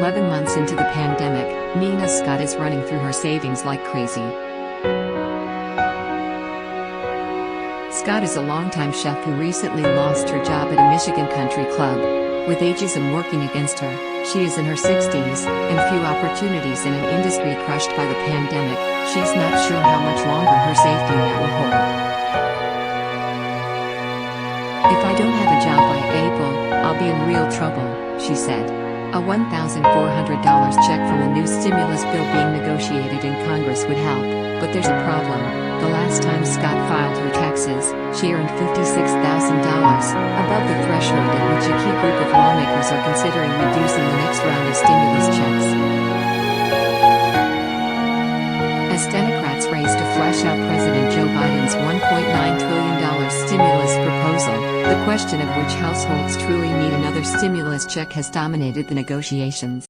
11 months into the pandemic, Nina Scott is running through her savings like crazy. Scott is a longtime chef who recently lost her job at a Michigan country club. With ageism working against her, she is in her 60s, and few opportunities in an industry crushed by the pandemic. She's not sure how much longer her safety net will hold. "If I don't have a job by April, I'll be in real trouble," she said. A $1,400 check from the new stimulus bill being negotiated in Congress would help, but there's a problem. The last time Scott filed her taxes, she earned $56,000, above the threshold at which a key group of lawmakers are considering reducing the next round of stimulus checks. As Democrats race to flesh out President Joe Biden's $1.9 trillion stimulus proposal, the question of which households truly need another stimulus check has dominated the negotiations.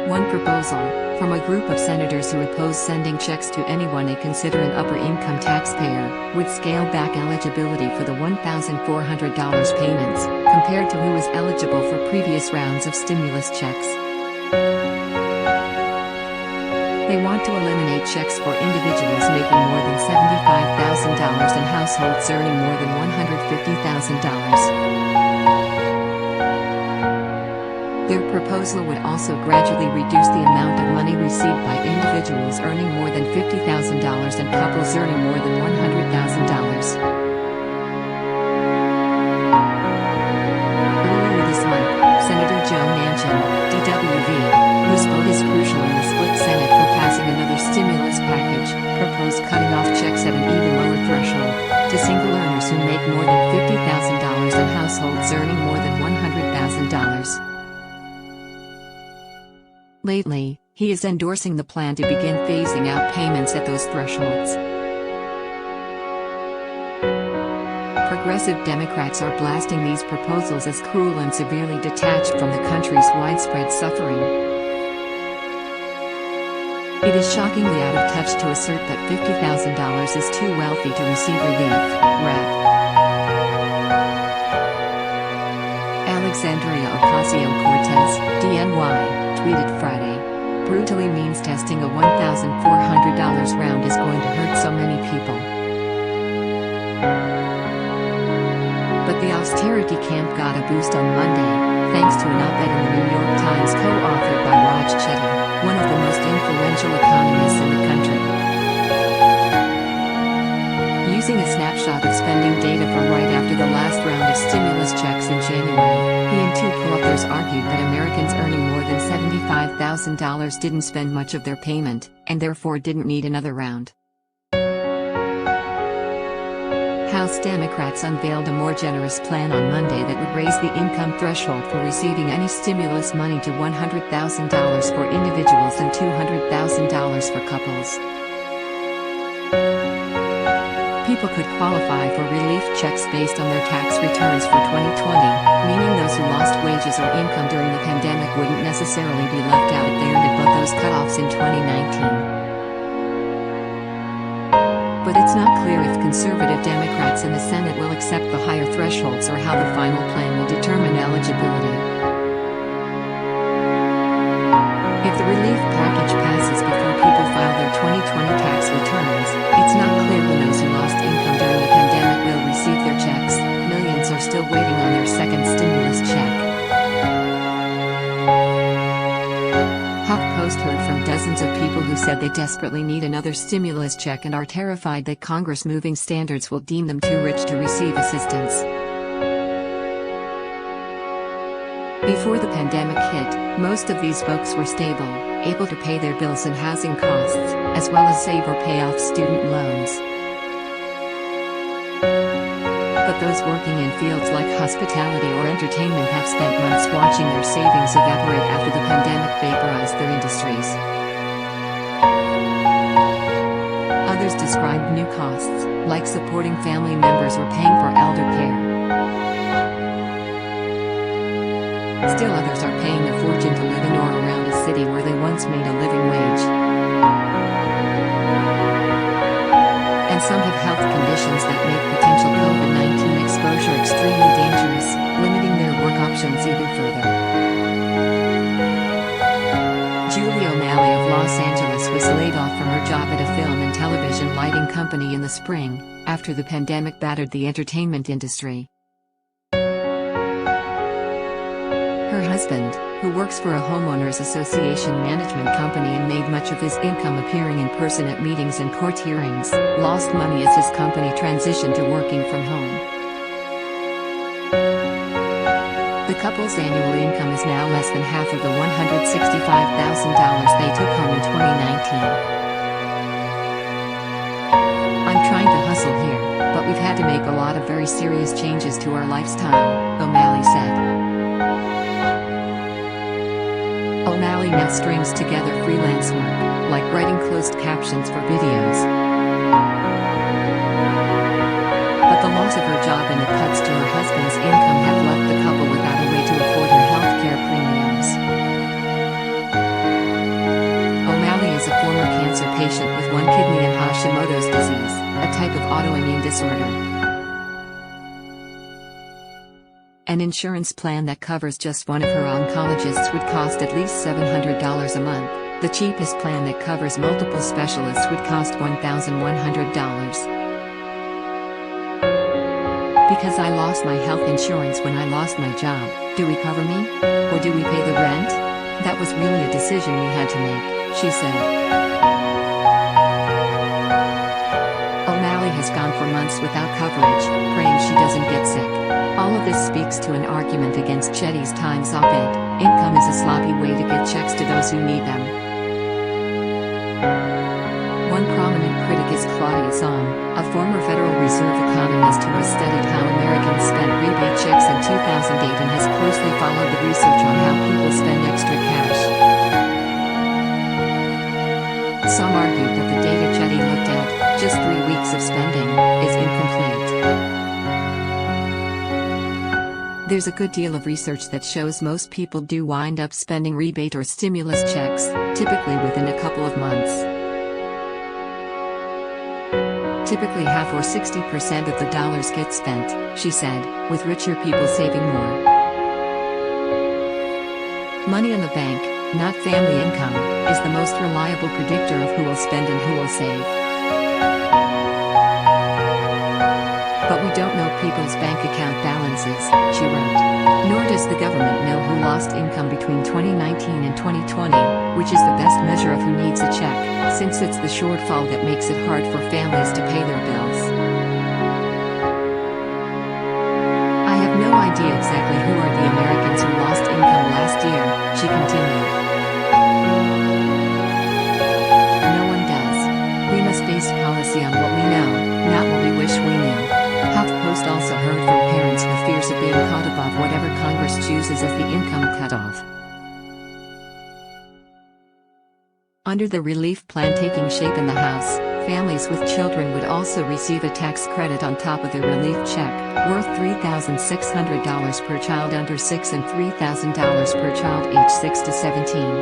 One proposal, from a group of senators who oppose sending checks to anyone they consider an upper-income taxpayer, would scale back eligibility for the $1,400 payments, compared to who was eligible for previous rounds of stimulus checks. They want to eliminate checks for individuals making more than $75,000 and households earning more than $150,000. Their proposal would also gradually reduce the amount of money received by individuals earning more than $50,000 and couples earning more than $100,000. Earlier this month, Senator Joe Manchin, D-W.V, whose vote is crucial in the split Senate for passing another stimulus package, proposed cutting off checks at an even lower threshold to single earners who make more than $50,000 and households earning more than $100,000. Lately, he is endorsing the plan to begin phasing out payments at those thresholds. Progressive Democrats are blasting these proposals as cruel and severely detached from the country's widespread suffering. It is shockingly out of touch to assert that $50,000 is too wealthy to receive relief. Rep. Alexandria Ocasio-Cortez, D-N.Y, tweeted Friday. "Brutally means testing a $1,400 round is going to hurt so many people. But the austerity camp got a boost on Monday, thanks to an op-ed in the New York Times co-authored by Raj Chetty, one of the most influential economists in the country. Using a snapshot of spending data from right after the last round of stimulus checks in January, he and two co-authors argued that Americans earning more than $75,000 didn't spend much of their payment, and therefore didn't need another round. House Democrats unveiled a more generous plan on Monday that would raise the income threshold for receiving any stimulus money to $100,000 for individuals and $200,000 for couples. People could qualify for relief checks based on their tax returns for 2020, meaning those who lost wages or income during the pandemic wouldn't necessarily be left out if they earned above those cutoffs in 2019. But it's not clear if conservative Democrats in the Senate will accept the higher thresholds or how the final plan will determine eligibility. If the relief package passes before people file their 2020 tax returns, it's not clear when those who lost income during the pandemic will receive their checks. Millions are still waiting on their second stimulus check. Post heard from dozens of people who said they desperately need another stimulus check and are terrified that Congress moving standards will deem them too rich to receive assistance. Before the pandemic hit, most of these folks were stable, able to pay their bills and housing costs, as well as save or pay off student loans. But those working in fields like hospitality or entertainment have spent months watching their savings evaporate after the pandemic vaporized their industries. Others described new costs, like supporting family members or paying for elder care. Still others are paying a fortune to live in or around a city where they once made a living wage. And some have health conditions that make potential COVID-19 exposure extremely dangerous, limiting their work options even further. Julie O'Malley of Los Angeles was laid off from her job at a film and television lighting company in the spring, after the pandemic battered the entertainment industry. Her husband, who works for a homeowners association management company and made much of his income appearing in person at meetings and court hearings, lost money as his company transitioned to working from home. The couple's annual income is now less than half of the $165,000 they took home in 2019. "I'm trying to hustle here, but we've had to make a lot of very serious changes to our lifestyle," O'Malley said. O'Malley now strings together freelance work, like writing closed captions for videos. But the loss of her job and the cuts to her husband's income have left the couple without a way to afford her health care premiums. O'Malley is a former cancer patient with one kidney and Hashimoto's disease, a type of autoimmune disorder. An insurance plan that covers just one of her oncologists would cost at least $700 a month. The cheapest plan that covers multiple specialists would cost $1,100. "Because I lost my health insurance when I lost my job, do we cover me? Or do we pay the rent? That was really a decision we had to make," she said. O'Malley has gone for months without coverage, praying she doesn't get sick. All of this speaks to an argument against Chetty's Times op-ed, "Income is a sloppy way to get checks to those who need them." One prominent critic is Claudia Zom, a former Federal Reserve economist who has studied how Americans spent rebate checks in 2008 and has closely followed the research on how people spend extra cash. Some argued that the data Chetty looked at, just 3 weeks of spending, is incomplete. There's a good deal of research that shows most people do wind up spending rebate or stimulus checks, typically within a couple of months. Typically half or 60% of the dollars get spent, she said, with richer people saving more. Money in the bank, not family income, is the most reliable predictor of who will spend and who will save. But we don't know people's bank account balances, she wrote. Nor does the government know who lost income between 2019 and 2020, which is the best measure of who needs a check, since it's the shortfall that makes it hard for families to pay their bills. "I have no idea exactly who are the Americans who lost income last year," she continued. "No one does. We must base policy on what we know, not what we wish we knew." HuffPost also heard from parents with fears of being caught above whatever Congress chooses as the income cutoff. Under the relief plan taking shape in the House, families with children would also receive a tax credit on top of their relief check, worth $3,600 per child under 6 and $3,000 per child aged 6 to 17.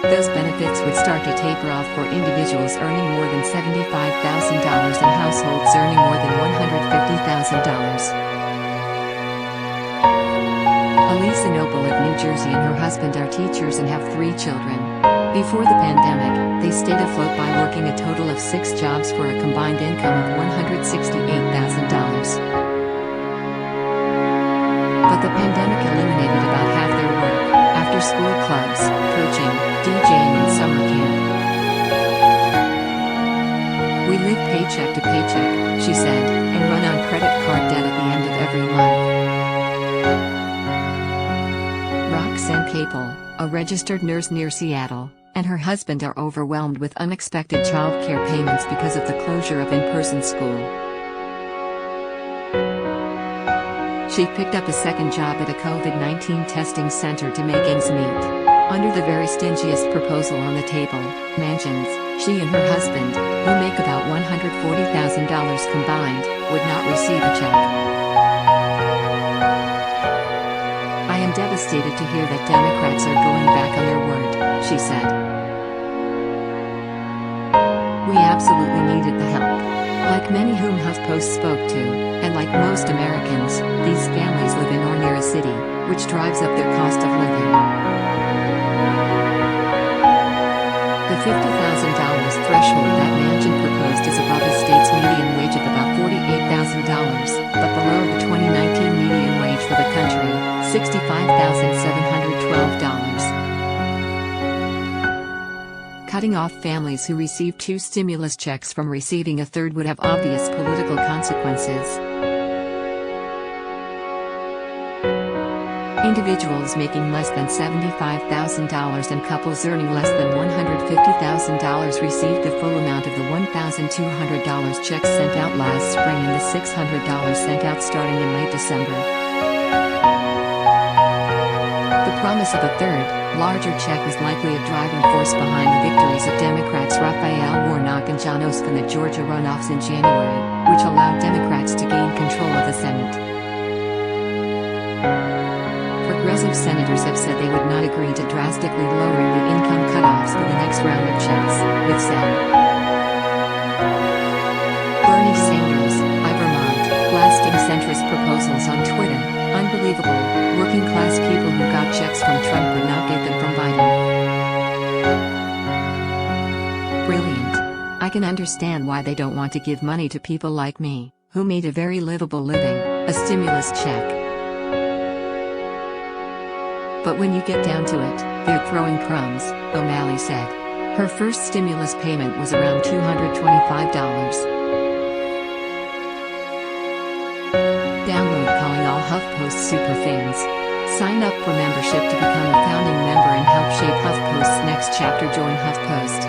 Those benefits would start to taper off for individuals earning more than $75,000 and households earning more than $150,000. Elisa Noble of New Jersey and her husband are teachers and have 3 children. Before the pandemic, they stayed afloat by working a total of 6 jobs for a combined income of $168,000. But the pandemic eliminated about half their work. After school clubs, coaching, DJing and summer camp. We live paycheck to paycheck, she said, and run on credit card debt at the end of every month. Roxanne Capel, a registered nurse near Seattle, and her husband are overwhelmed with unexpected child care payments because of the closure of in-person school. She picked up a second job at a COVID-19 testing center to make ends meet. Under the very stingiest proposal on the table, Manchin's, she and her husband, who make about $140,000 combined, would not receive a check. I am devastated to hear that Democrats are going back on their word, she said. We absolutely needed the help. Like many whom HuffPost spoke to, and like most Americans, these families live in or near a city, which drives up their cost of living. The $50,000 threshold that Manchin proposed is above the state's median wage of about $48,000, but below the 2019 median wage for the country, $65,712. Cutting off families who receive 2 stimulus checks from receiving a third would have obvious political consequences. Individuals making less than $75,000 and couples earning less than $150,000 received the full amount of the $1,200 checks sent out last spring and the $600 sent out starting in late December. The promise of a third, larger check was likely a driving force behind the victories of Democrats Raphael Warnock and John Ossoff in the Georgia runoffs in January, which allowed Democrats to gain control of the Senate. Progressive senators have said they would not agree to drastically lowering the income cutoffs for the next round of checks, with said Bernie Sanders, Vermont, blasting centrist proposals on Twitter. Unbelievable, working-class people who got checks from Trump would not get them from Biden. Brilliant. I can understand why they don't want to give money to people like me, who made a very livable living, a stimulus check. But when you get down to it, they're throwing crumbs, O'Malley said. Her first stimulus payment was around $225. Download calling all HuffPost superfans. Sign up for membership to become a founding member and help shape HuffPost's next chapter. Join HuffPost.